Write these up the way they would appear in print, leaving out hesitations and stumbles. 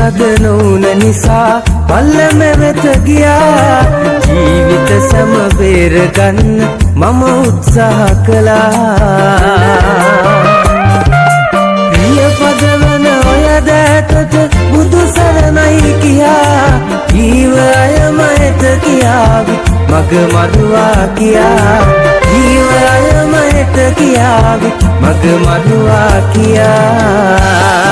තද නොවුන නිසා පල්ලම වෙත ගියා. ජීවිත සම බේරගන්න මම උත්සාහ කළා. ප්‍රිය පදවන ඔය දෑතට බුදු සරණයි කියා. ජීව අයමයට කියාවි මග මරුවා කියා. ජීව අයමයට කියාවි මග මරුවා කියා.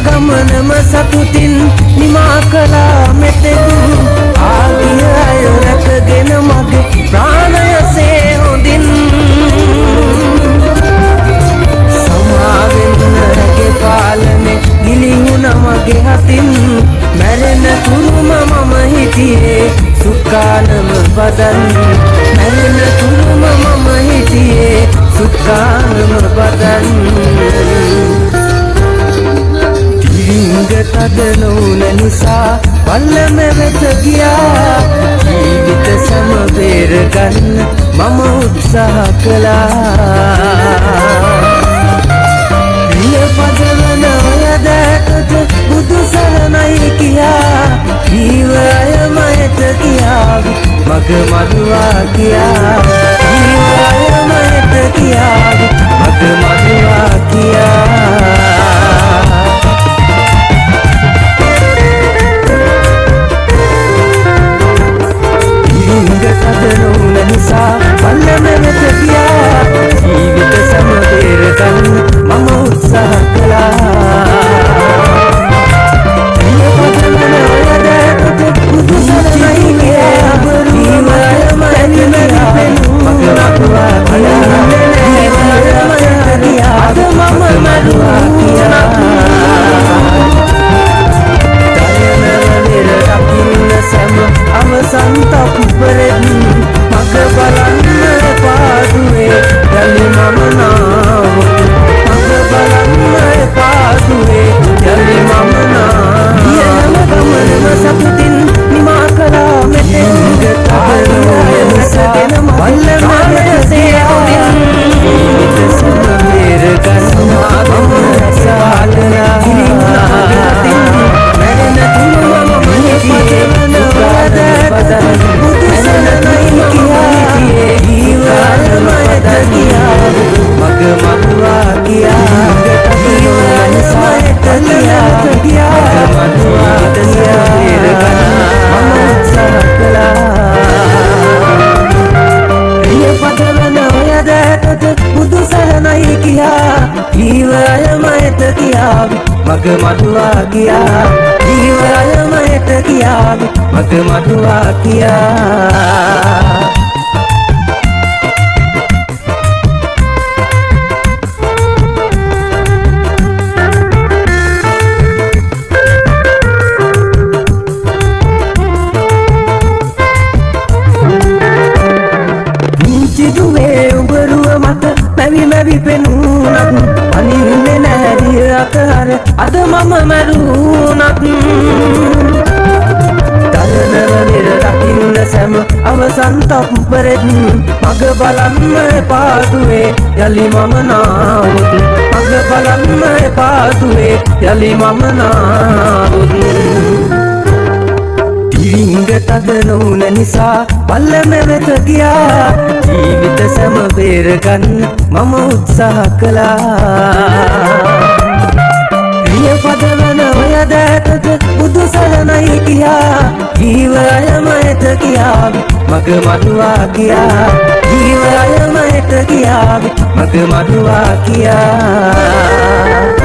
ගමනම සතුටින් නිමා කළා මෙතෙක්. ආගිය අය රැකගෙන මගේ ප්‍රාණයසේ හොඳින්. සමාවෙන්න රැගේ පාලනේ ගිලිහුණ මගේ හතින්. මැරෙන තුරුම මම හිටියේ සුඛානම බදන්. මැරෙන තුරුම මම හිටියේ සුඛානම බදන්. තද නොවුන නිසා පල්ලම වෙත ගියා. ජීවිත සම බේරගන්න මම උත්සාහ කළා. ප්‍රිය පදවන ඔය දෑතට බුදු සරණයි කියා. ජීව අයමයට කියාවි මග මරුවා කියා. ජීව අයමයට කියාවි මග මරුවා කියා. තද නොවුන නිසා පල්ලම වෙත ගියා. ජීවිත සම බේරගන්න මම උත්සාහ කළා. ප්‍රිය පදවන ඔය දෑතට බුදු සරණයි කියා. ජීව අයමයට කියාවි මග මරුවා කියා. ජීව අයමයට කියාවි මම මරුවා කියා. අවසන් තප්පරෙත් මග බලන්න පාදුවේ යලි මම නාවොත්. මග බලන්න පාදුවේ යලි මම නාවොත්. යම ගමනම සතුටින් නිමා කළා මෙතෙක්. තවරගෙන පල්ලම වෙතසේ හොඳින්. ජීවිත සම බේරගන්න මම උත්සාහ කළා. මැරෙන තුරුම මම හිටියේ බුදු සරණයි කියා. ජීව අයමයට කියාවි මග මරුවා කියා. ජීව අයමයට කියාවි මග මරුවා කියා. මම උත්සාහ කළා. ප්‍රිය පදවන ඔය දෑතට බුදු සරණයි කියා. ජීව අයමයට කියාවි මග මරුවා කියා. ජීව අයමයට කියාවි මග මරුවා කියා. පුංචි දුවේ උඹරුව මත මැවි මැවි පෙනුනත්. අනින්නේ නැරිය අතහර අද මම මැරුණත්. තරණවලිර රකින්න සැම අවසන් තප්පරෙත් මග බලන්න පාදුවේ යලි මම නාවොත්. මග බලන්න පාදුවේ යලි මම නාවොත්. තිරිංග තද නොවුන නිසා පල්ලම වෙත ගියා. ජීවිත සම බේරගන්න මම උත්සාහ කළා. ප්‍රිය පදවන ඔය දෑතට බුදු සරණයි කියා. ජීව අයමයට කියාවි මග මරුවා කියා. ජීව අයමයට කියාවි මග මරුවා කියා.